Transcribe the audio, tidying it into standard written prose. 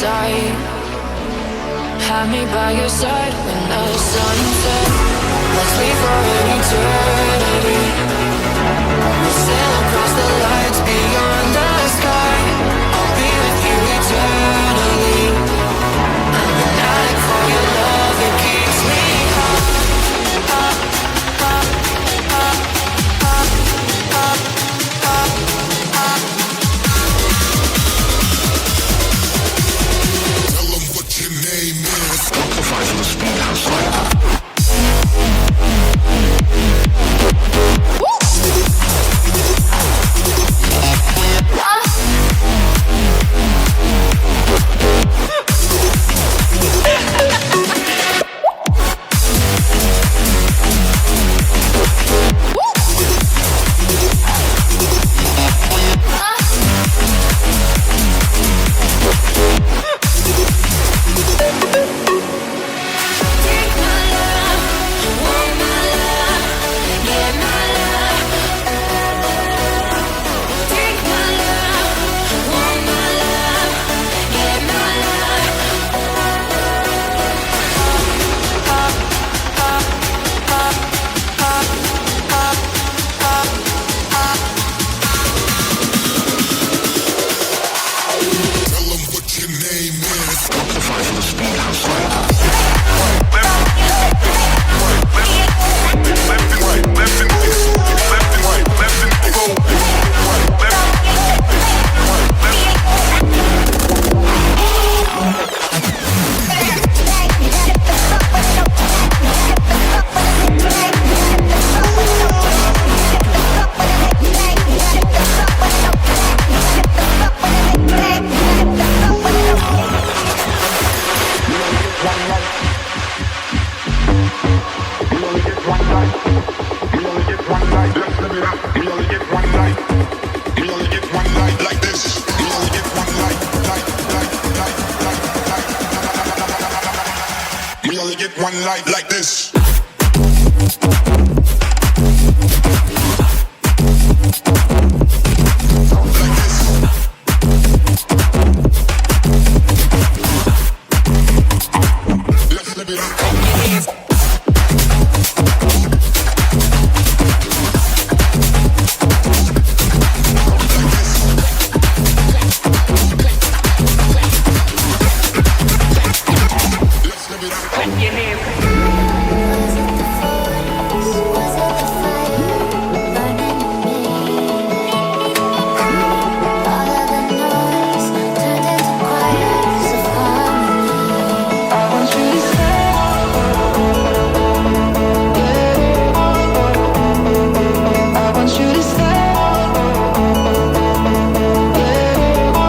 sight. Have me by your side when the sun sets. Let's leave for an eternity. We'll sail across the lights beyond the sky. I'll be with you eternally. I'm an addict for your love, it keeps me high. Tell them what your name is. Amplify for the Speedhouse Live. One light like this.